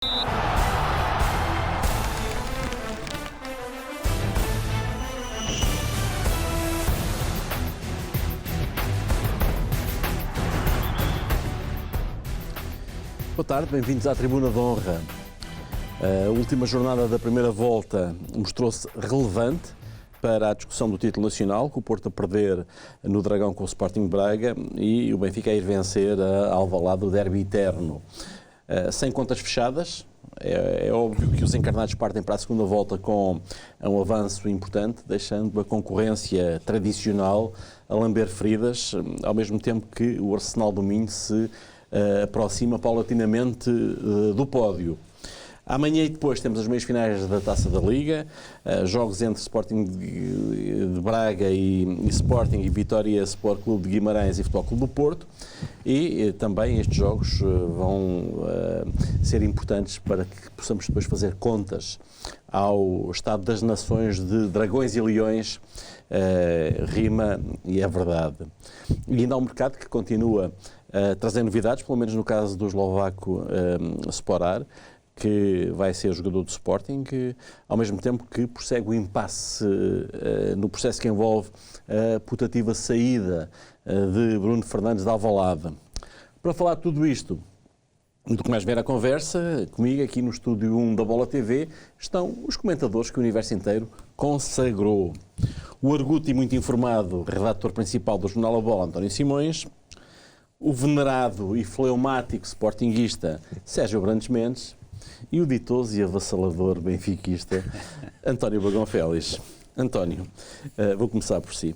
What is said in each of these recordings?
Boa tarde, bem-vindos à Tribuna de Honra. A última jornada da primeira volta mostrou-se relevante para a discussão do título nacional, com o Porto a perder no Dragão com o Sporting Braga e o Benfica a ir vencer a Alvalade do derby eterno. Sem contas fechadas, é óbvio que os encarnados partem para a segunda volta com um avanço importante, deixando a concorrência tradicional a lamber feridas, ao mesmo tempo que o Arsenal do Minho se aproxima paulatinamente do pódio. Amanhã e depois temos as meias finais da Taça da Liga, jogos entre Sporting de Braga e Sporting e Vitória Sport Clube de Guimarães e Futebol Clube do Porto, e também estes jogos vão ser importantes para que possamos depois fazer contas ao Estado das Nações de Dragões e Leões, rima e é verdade. E ainda há um mercado que continua a trazer novidades, pelo menos no caso do eslovaco Sporar, que vai ser jogador do Sporting, que, ao mesmo tempo que prossegue o impasse no processo que envolve a putativa saída de Bruno Fernandes de Alvalade. Para falar de tudo isto, e do que mais vier a conversa, comigo aqui no estúdio 1 da Bola TV, estão os comentadores que o universo inteiro consagrou. O arguto e muito informado redator principal do jornal A Bola, António Simões, o venerado e fleumático sportinguista Sérgio Brandes Mendes, e o ditoso e avassalador benfiquista António Bagão Félix. António, vou começar por si.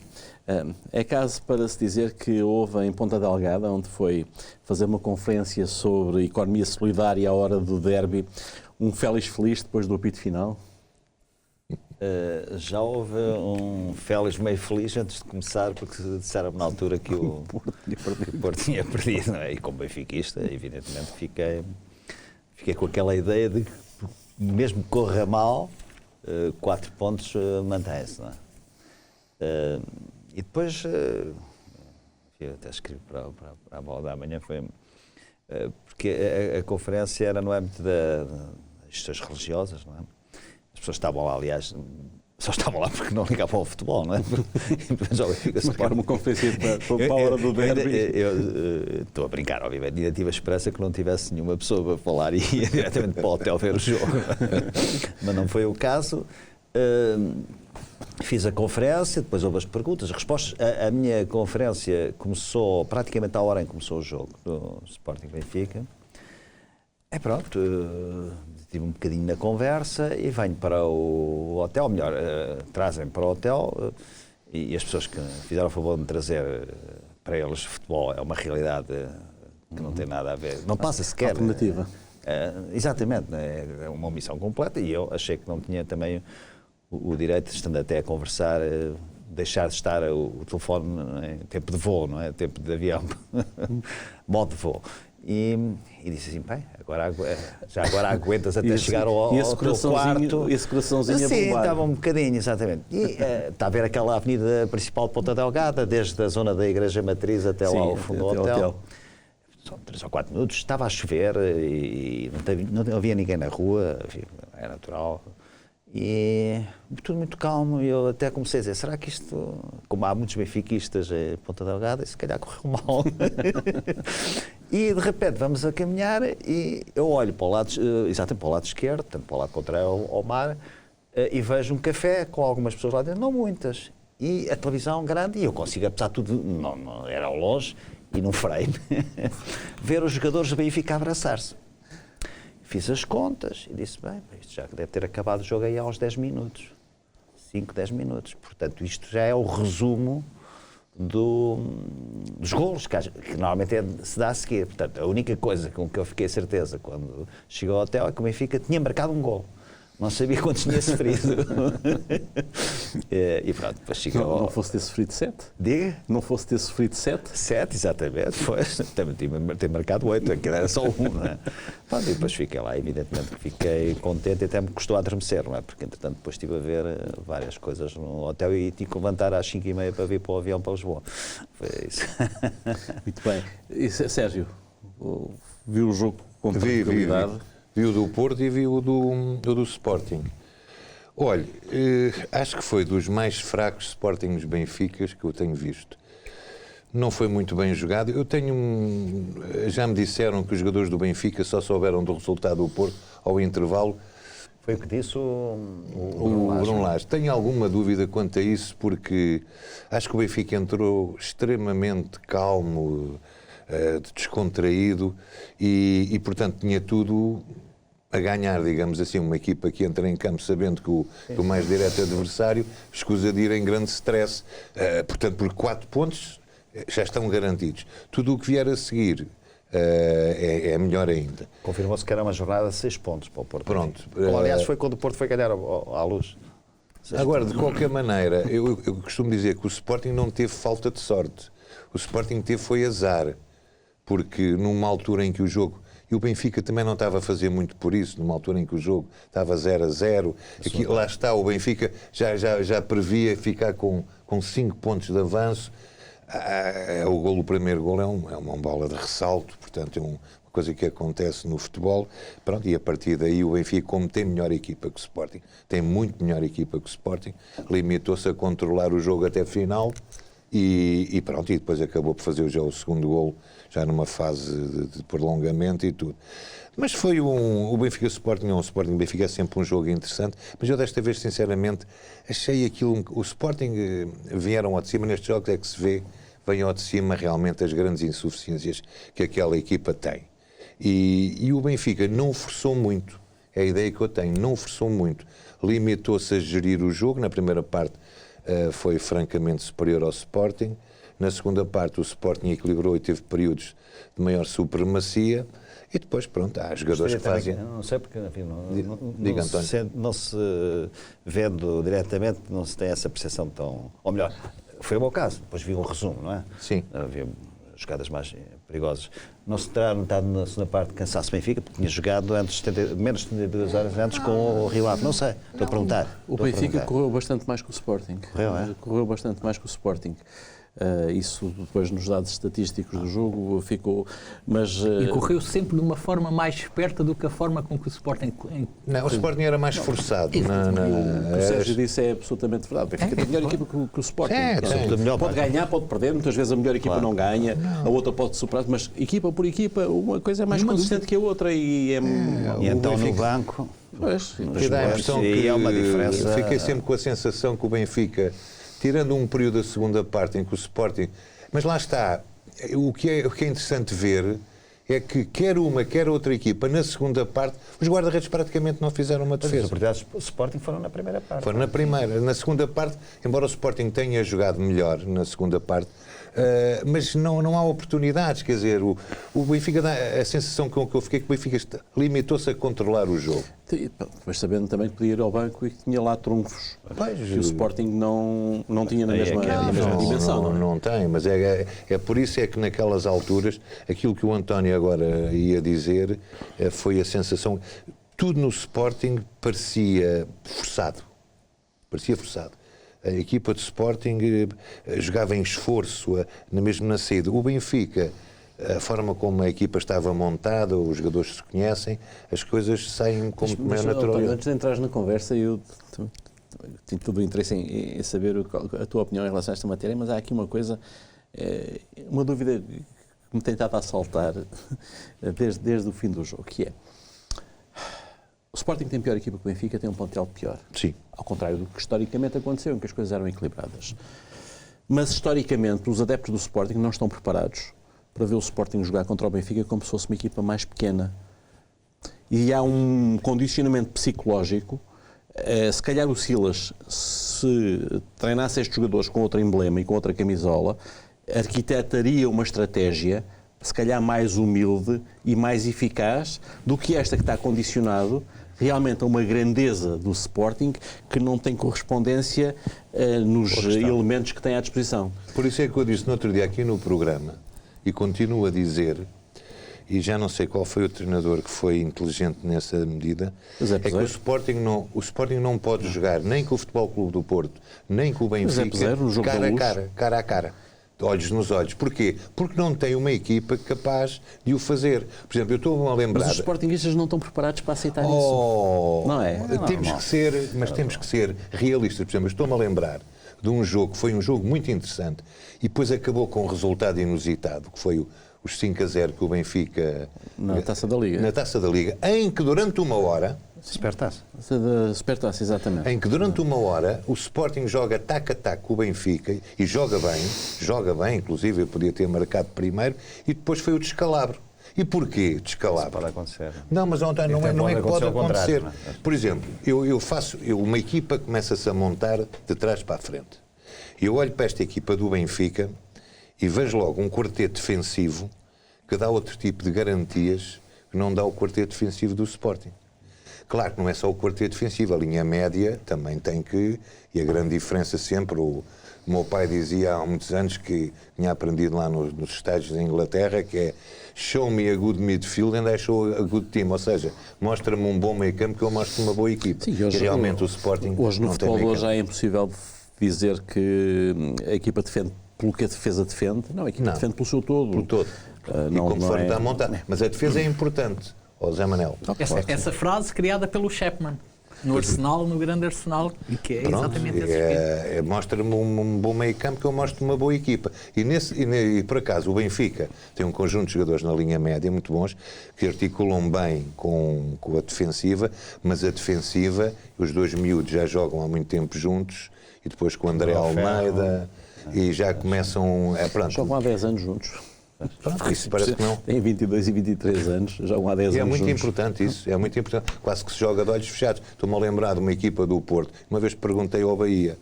É caso para se dizer que houve em Ponta Delgada, onde foi fazer uma conferência sobre economia solidária à hora do derby, um Félix feliz depois do apito final? Já houve um Félix meio feliz antes de começar, porque disseram-me na altura que o Porto tinha perdido, não é? E como benfiquista, evidentemente, fiquei com aquela ideia de que, mesmo que corra mal, 4 pontos mantém-se, não é? E depois, eu até escrevi para a Bola da Manhã, foi porque a conferência era no âmbito das questões religiosas, não é? As pessoas estavam lá, aliás, só estavam lá porque não ligavam ao futebol, não é? Mas era uma conferência para a hora do derby. Eu estou a brincar, obviamente, ainda tive a esperança que não tivesse nenhuma pessoa para falar e ia diretamente para o hotel ver o jogo. Mas não foi o caso. Fiz a conferência, depois houve as perguntas, as respostas. A minha conferência começou praticamente à hora em que começou o jogo do Sporting Benfica. Pronto, tive um bocadinho na conversa e venho para o hotel, ou melhor, trazem para o hotel, e as pessoas que fizeram o favor de me trazer para eles futebol é uma realidade que não tem nada a ver, não passa sequer. Alternativa. Exatamente, é uma omissão completa, e eu achei que não tinha também o direito, estando até a conversar, deixar de estar o telefone em tempo de voo, não é? Tempo de avião, modo de voo. E disse assim, bem, agora aguentas até chegar ao teu quarto. Esse coraçãozinho a bombar. Sim, estava um bocadinho, exatamente. E está a ver aquela avenida principal de Ponta Delgada, desde a zona da Igreja Matriz até lá ao fundo do hotel. São 3 ou 4 minutos, estava a chover e não havia ninguém na rua, é natural. E tudo muito calmo, e eu até comecei a dizer, será que isto, como há muitos benfiquistas em Ponta Delgada, se calhar correu mal. E de repente vamos a caminhar e eu olho para o lado, exatamente para o lado esquerdo, tanto para o lado contrário ao mar, e vejo um café com algumas pessoas lá dentro, não muitas, e a televisão grande, e eu consigo, apesar de tudo, não era ao longe, e num frame, ver os jogadores do Benfica abraçar-se. Fiz as contas e disse, bem, isto já deve ter acabado o jogo aí aos 10 minutos. 5, 10 minutos. Portanto, isto já é o resumo dos golos, que normalmente se dá a seguir. Portanto, a única coisa com que eu fiquei certeza quando chegou ao hotel é que o Benfica tinha marcado um golo. Não sabia quantos tinha sofrido. E pronto, depois chegou... Não fosse ter sofrido 7? Diga? Não fosse ter sofrido 7? 7, exatamente. Foi. Também ter marcado 8, aquilo era só 1, não é? Pronto, e depois fiquei lá, evidentemente que fiquei contente e até me custou a adormecer, não é? Porque, entretanto, depois estive a ver várias coisas no hotel e tive que levantar às 5h30 para vir para o avião para Lisboa. Foi isso. Muito bem. E, Sérgio, viu o jogo com tranquilidade? Vi o do Porto e vi o do Sporting. Olha, acho que foi dos mais fracos Sportings Benficas que eu tenho visto. Não foi muito bem jogado. Já me disseram que os jogadores do Benfica só souberam do resultado do Porto ao intervalo. Foi o que disse o Bruno Lage. Tenho alguma dúvida quanto a isso, porque acho que o Benfica entrou extremamente calmo, descontraído e, portanto, tinha tudo a ganhar, digamos assim. Uma equipa que entra em campo sabendo que o mais direto adversário escusa de ir em grande stress. Portanto, por 4 pontos já estão garantidos. Tudo o que vier a seguir é melhor ainda. Confirmou-se que era uma jornada de 6 pontos para o Porto. Pronto. Como, aliás, foi quando o Porto foi ganhar à Luz. Agora, de qualquer maneira, eu costumo dizer que o Sporting não teve falta de sorte. O Sporting foi azar. Porque numa altura em que o jogo... E o Benfica também não estava a fazer muito por isso, numa altura em que o jogo estava 0-0. Aqui, lá está, o Benfica já previa ficar com 5 pontos de avanço. O primeiro golo é uma bola de ressalto, portanto é uma coisa que acontece no futebol. Pronto, e a partir daí o Benfica, como tem melhor equipa que o Sporting, tem muito melhor equipa que o Sporting, limitou-se a controlar o jogo até final e pronto, e depois acabou por fazer já o segundo golo, já numa fase de prolongamento e tudo. Mas foi o Benfica Sporting, o Sporting Benfica é sempre um jogo interessante, mas eu desta vez, sinceramente, achei aquilo... O Sporting vieram ao de cima, nestes jogos é que se vê, vem ao de cima realmente as grandes insuficiências que aquela equipa tem. E o Benfica não forçou muito, é a ideia que eu tenho, não forçou muito. Limitou-se a gerir o jogo, na primeira parte foi francamente superior ao Sporting, na segunda parte o Sporting equilibrou e teve períodos de maior supremacia. E depois, pronto, há jogadores que fazem... Não sei porque, enfim, Diga, António. não se vendo diretamente, não se tem essa percepção tão... Ou melhor, foi o meu caso, depois vi um resumo, não é? Sim. Havia jogadas mais perigosas. Não se terá notado na segunda parte de cansaço Benfica, porque tinha jogado menos de 72 horas antes com o Rio Ave. Não sei, estou a perguntar. O Benfica correu bastante mais que o Sporting. Correu bastante mais que o Sporting. Isso depois nos dados estatísticos do jogo ficou, mas... E correu sempre de uma forma mais esperta do que a forma com que o Sporting... Não, o Sporting era mais forçado. O que o Sérgio disse é absolutamente verdade. O Benfica tem melhor equipa que o Sporting. Pode ganhar, pode perder, muitas vezes a melhor equipa não ganha, a outra pode superar, mas equipa por equipa, uma coisa é mais consistente que a outra e então no banco... Pois, dá a impressão que é uma diferença... Fiquei sempre com a sensação que o Benfica, tirando um período da segunda parte em que o Sporting... Mas lá está, o que é interessante ver é que quer uma, quer outra equipa, na segunda parte, os guarda-redes praticamente não fizeram uma defesa. As oportunidades do Sporting foram na primeira parte. Foram na primeira. Na segunda parte, embora o Sporting tenha jogado melhor na segunda parte, mas não há oportunidades, quer dizer, o Benfica dá a sensação com que eu fiquei que o Benfica limitou-se a controlar o jogo. Mas sabendo também que podia ir ao banco e que tinha lá trunfos, que o Sporting não tinha na mesma dimensão. Não tem, mas é por isso é que naquelas alturas, aquilo que o António agora ia dizer foi a sensação, tudo no Sporting parecia forçado. A equipa de Sporting jogava em esforço, mesmo na saída. O Benfica, a forma como a equipa estava montada, os jogadores se conhecem, as coisas saem com muito mais naturalidade. Antes de entrar na conversa, eu tenho todo o interesse em saber a tua opinião em relação a esta matéria, mas há aqui uma coisa, uma dúvida que me tem estado a assaltar desde o fim do jogo, que é: o Sporting tem pior equipa que o Benfica, tem um plantel pior. Sim. Ao contrário do que historicamente aconteceu, em que as coisas eram equilibradas. Mas, historicamente, os adeptos do Sporting não estão preparados para ver o Sporting jogar contra o Benfica como se fosse uma equipa mais pequena. E há um condicionamento psicológico. Se calhar o Silas, se treinasse estes jogadores com outro emblema e com outra camisola, arquitetaria uma estratégia, se calhar mais humilde e mais eficaz do que esta que está condicionado realmente a uma grandeza do Sporting que não tem correspondência nos elementos que tem à disposição. Por isso é que eu disse no outro dia aqui no programa, e continuo a dizer, e já não sei qual foi o treinador que foi inteligente nessa medida, é que o Sporting não pode jogar nem com o Futebol Clube do Porto, nem com o Benfica, cara a cara. olhos nos olhos. Porquê? Porque não tem uma equipa capaz de o fazer. Por exemplo, eu estou-me a lembrar... Mas os sportinguistas não estão preparados para aceitar isso. Não é? Temos que ser, mas temos que ser realistas. Por exemplo, eu estou-me a lembrar de um jogo que foi um jogo muito interessante e depois acabou com um resultado inusitado, que foi os 5-0 que o Benfica... Na Taça da Liga. Na Taça da Liga, em que durante uma hora... Supertaça. Supertaça, exatamente. Em que durante uma hora o Sporting joga tac-a-tac com o Benfica e joga bem, inclusive eu podia ter marcado primeiro, e depois foi o descalabro. E porquê descalabro? Isso pode acontecer. Não, mas não é que pode acontecer. Não é? Por exemplo, uma equipa começa-se a montar de trás para a frente. Eu olho para esta equipa do Benfica e vejo logo um quarteto defensivo que dá outro tipo de garantias que não dá o quarteto defensivo do Sporting. Claro que não é só o quarteto defensivo, a linha média também tem que... E a grande diferença sempre, o meu pai dizia há muitos anos que tinha aprendido lá nos estádios da Inglaterra, que é show me a good midfield and I show a good team. Ou seja, mostra-me um bom meio-campo que eu mostro uma boa equipa. Sim, hoje, realmente o Sporting hoje no não tem futebol meio-campo. já é impossível dizer que a equipa defende pelo que a defesa defende. Não, a equipa defende pelo seu todo. Pelo todo. E conforme está montado. Mas a defesa é importante. Zé Manel. Essa frase criada pelo Chapman no Arsenal, no grande Arsenal, e que é exatamente esse espírito. Mostra-me um bom meio campo que eu mostro uma boa equipa. E por acaso o Benfica tem um conjunto de jogadores na linha média muito bons, que articulam bem com a defensiva, mas a defensiva, os dois miúdos já jogam há muito tempo juntos, e depois com o André Almeida, e já começam... Jogam há 10 anos juntos. Pronto, isso parece que não. Tem 22 e 23 anos, jogam há 10 anos. É muito juntos. importante isso, é muito importante. Quase que se joga de olhos fechados. Estou-me a lembrar de uma equipa do Porto. Uma vez perguntei ao Bahia,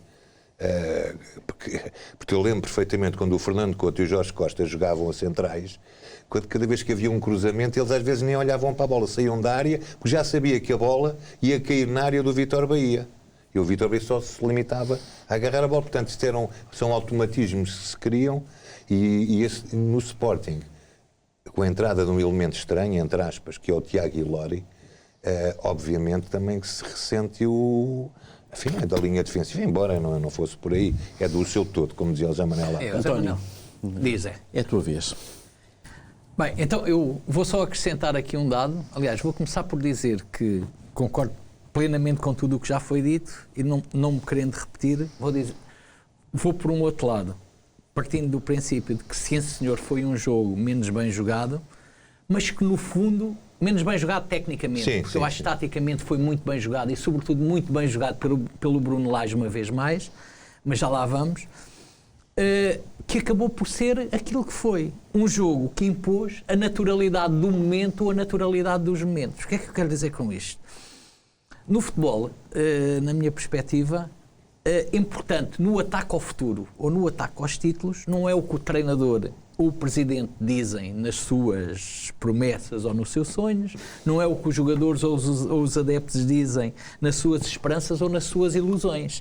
porque eu lembro perfeitamente quando o Fernando Couto e o Jorge Costa jogavam a centrais, cada vez que havia um cruzamento, eles às vezes nem olhavam para a bola, saíam da área, porque já sabia que a bola ia cair na área do Vítor Bahia. E o Vítor Bahia só se limitava a agarrar a bola. Portanto, isto são automatismos que se criam. E no Sporting, com a entrada de um elemento estranho, entre aspas, que é o Tiago Ilori, obviamente também que se ressente enfim, é da linha defensiva, embora não fosse por aí, é do seu todo, como dizia o Zé Manel lá. António, diz, é a tua vez. Bem, então eu vou só acrescentar aqui um dado. Aliás, vou começar por dizer que concordo plenamente com tudo o que já foi dito e não me querendo repetir, vou por um outro lado. Partindo do princípio de que, sim senhor, foi um jogo menos bem jogado, mas que no fundo, menos bem jogado tecnicamente, porque eu acho que taticamente foi muito bem jogado e sobretudo muito bem jogado pelo Bruno Lage uma vez mais, mas já lá vamos, que acabou por ser aquilo que foi, um jogo que impôs a naturalidade do momento ou a naturalidade dos momentos. O que é que eu quero dizer com isto? No futebol, na minha perspectiva, importante no ataque ao futuro ou no ataque aos títulos não é o que o treinador ou o presidente dizem nas suas promessas ou nos seus sonhos, não é o que os jogadores ou os adeptos dizem nas suas esperanças ou nas suas ilusões.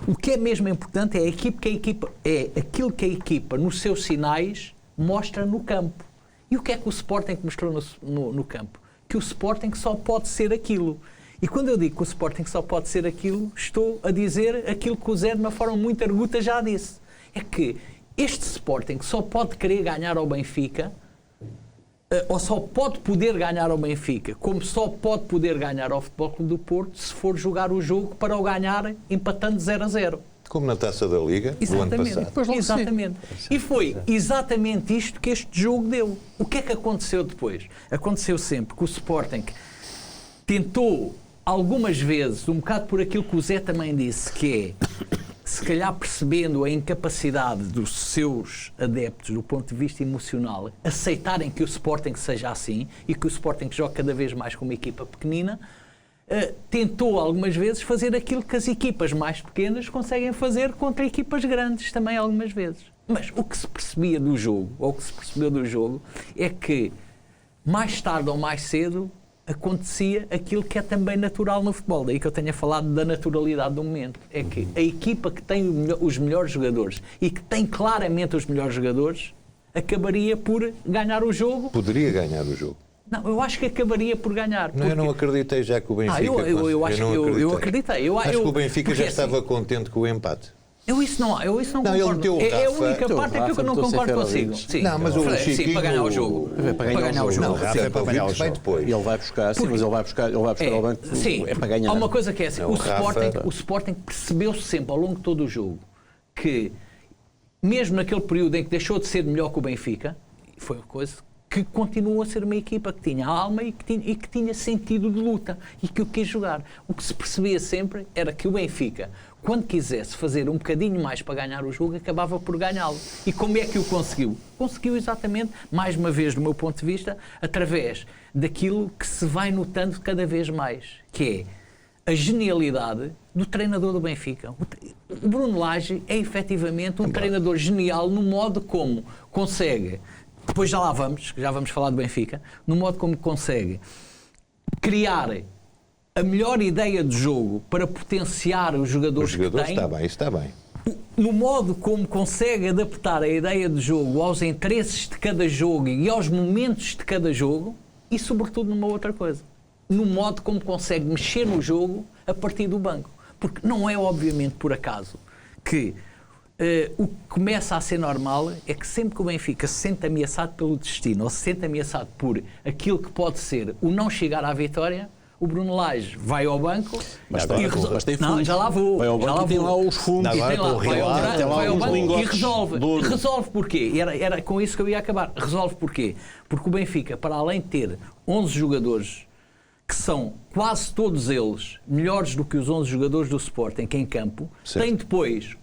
O que é mesmo importante é aquilo que a equipa nos seus sinais mostra no campo. E o que é que o Sporting mostrou no campo? Que o Sporting só pode ser aquilo. E quando eu digo que o Sporting só pode ser aquilo, estou a dizer aquilo que o Zé, de uma forma muito arguta, já disse. É que este Sporting só pode querer ganhar ao Benfica, ou só pode poder ganhar ao Benfica, como só pode poder ganhar ao Futebol Clube do Porto, se for jogar o jogo para o ganhar empatando 0-0. Como na Taça da Liga, do ano passado. Exatamente. E foi exatamente isto que este jogo deu. O que é que aconteceu depois? Aconteceu sempre que o Sporting tentou algumas vezes, um bocado por aquilo que o Zé também disse, que é, se calhar percebendo a incapacidade dos seus adeptos do ponto de vista emocional, aceitarem que o Sporting seja assim e que o Sporting joga cada vez mais com uma equipa pequenina, tentou algumas vezes fazer aquilo que as equipas mais pequenas conseguem fazer contra equipas grandes também algumas vezes. Mas o que se percebia do jogo, ou o que se percebeu do jogo, é que mais tarde ou mais cedo acontecia aquilo que é também natural no futebol. Daí que eu tenha falado da naturalidade do momento. É que a equipa que tem os melhores jogadores e que tem claramente os melhores jogadores acabaria por ganhar o jogo. Poderia ganhar o jogo. Não, eu acho que acabaria por ganhar. Não, eu não acreditei já que o Benfica... eu acreditei. Acho que o Benfica já estava contente com o empate. Eu isso não Não, ele concordo. meteu o É a Rafa- única meteu o parte aqui que eu não Rafa, concordo meteu o consigo. Seferovic. Sim, Não, mas o sim, Chiquinho- para ganhar o jogo. Para ganhar o jogo. Não, o Rafa vai jogo. depois. Ele vai buscar, sim, mas ele vai buscar ao banco, Sim, é para ganhar. há uma coisa que é assim, Não, o Sporting percebeu-se sempre ao longo de todo o jogo que, mesmo naquele período em que deixou de ser melhor que o Benfica, foi uma coisa que continuou a ser uma equipa que tinha alma e que tinha sentido de luta e que o quis jogar. O que se percebia sempre era que o Benfica, quando quisesse fazer um bocadinho mais para ganhar o jogo, acabava por ganhá-lo. E como é que o conseguiu? Conseguiu exatamente, mais uma vez, do meu ponto de vista, através daquilo que se vai notando cada vez mais, que é a genialidade do treinador do Benfica. O Bruno Lage é efetivamente um treinador genial no modo como consegue, depois já vamos falar do Benfica, no modo como consegue criar a melhor ideia de jogo para potenciar os jogadores que tem. Está bem, isso está bem. No modo como consegue adaptar a ideia de jogo aos interesses de cada jogo e aos momentos de cada jogo, e sobretudo numa outra coisa, no modo como consegue mexer no jogo a partir do banco. Porque não é obviamente por acaso que o que começa a ser normal é que sempre que o Benfica se sente ameaçado pelo destino ou se sente ameaçado por aquilo que pode ser o não chegar à vitória, o Bruno Lage vai ao banco Mas e mas tem não, fundos. já lá vou. Vai ao já banco lá e tem vou. lá os fundos. Agora Tem lá, com o vai Rio ao, Ave, tem lá vai ao uns banco e lingotes resolve. de ouro. Resolve porquê? Era com isso que eu ia acabar. Resolve porquê? Porque o Benfica, para além de ter 11 jogadores que são quase todos eles melhores do que os 11 jogadores do Sporting em campo, Certo. tem depois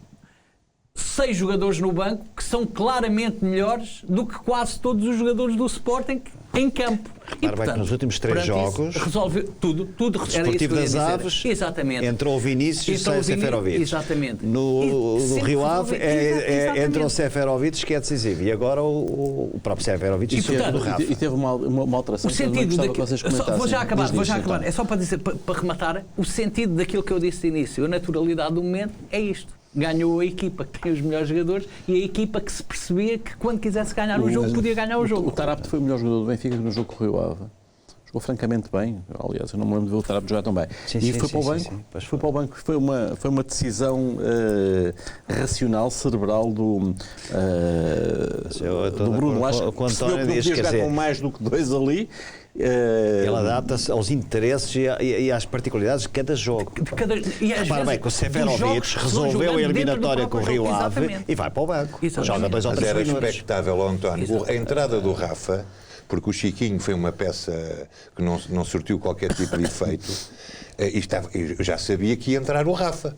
6 jogadores no banco que são claramente melhores do que quase todos os jogadores do Sporting em campo. Repara bem que nos últimos 3 perante isso, jogos, resolve tudo era isso que Desportivo eu ia das dizer. Aves, Exatamente. entrou o Vinícius e Entrou sai o Vini- Seferovic. Exatamente. No Sempre Rio Ave exatamente. entrou o Seferovic, que é decisivo. E agora o próprio Seferovic E, e portanto, do Rafa. E teve uma alteração O que eu também sentido gostava que vocês comentassem. vou já acabar. Então. É só para dizer, para rematar, o sentido daquilo que eu disse de início, a naturalidade do momento é isto. Ganhou a equipa que tem os melhores jogadores e a equipa que se percebia que quando quisesse ganhar o jogo podia ganhar o jogo. O Tarapte foi o melhor jogador do Benfica no jogo com o Rio Ave. Jogou francamente bem. Aliás, eu não me lembro de ver o Tarapte jogar tão bem. E foi para o banco. Foi para o banco. Foi uma decisão racional, cerebral do Bruno Lage. O Percebeu que António não diz, podia quer jogar dizer, com mais do que 2 ali. ele adapta-se aos interesses e às particularidades de cada jogo. E às Repara vezes, bem que o dos Seferovic jogos que se vão resolveu a jogando dentro do eliminatória com o próprio Rio jogo. Ave Exatamente. e vai para o banco. Exatamente. Joga 2 ou Mas 3 era minutos. expectável, António. Exatamente. A entrada do Rafa, porque o Chiquinho foi uma peça que não surtiu qualquer tipo de efeito, eu já sabia que ia entrar o Rafa.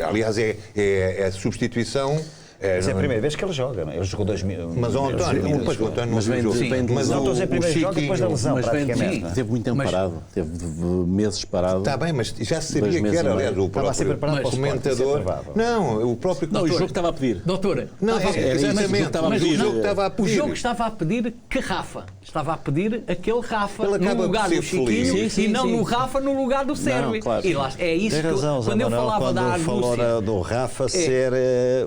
Aliás, é a substituição. Mas é a primeira vez que ele joga, não é? Ele jogou 2 minutos. Mas o António, depois o António não viu o jogo. Mas Não, estou a dizer primeiro jogo depois da lesão, Mas bem, praticamente. não é? teve muito tempo Mas- parado. Teve meses parado. Está bem, mas já se 2 sabia que meses era, e meio. aliás, o Estava a ser próprio preparado para o Sporting, isso é comentador. provável. Não, o próprio. Não, o jogo estava a pedir. Doutora, Não, era isso, exatamente. o jogo estava a Mas pedir. o jogo estava a o pedir. jogo estava a pedir que Rafa. Estava a pedir aquele Rafa Ele acaba no por lugar ser do Chiquinho feliz. Sim, e não sim. no Rafa no lugar do Sérvio. claro. E lá, é isso Tem razão, que Zé quando eu Manuel, falava da quando falou argúcia... do Rafa ser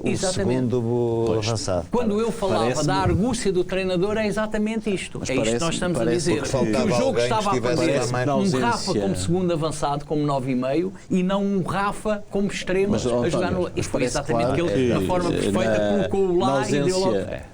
o Exatamente. segundo avançado. Quando eu falava Parece-me- da argúcia do treinador é exatamente isto. É isto que nós estamos a dizer. porque Que faltava o jogo alguém estava a que estivesse fazer lá mais na um ausência. Rafa como segundo avançado, como 9,5 e não um Rafa como extremo Mas, a jogar António, no... E mas foi parece exatamente claro aquele, a que forma perfeita na colocou-o lá e deu logo... ausência-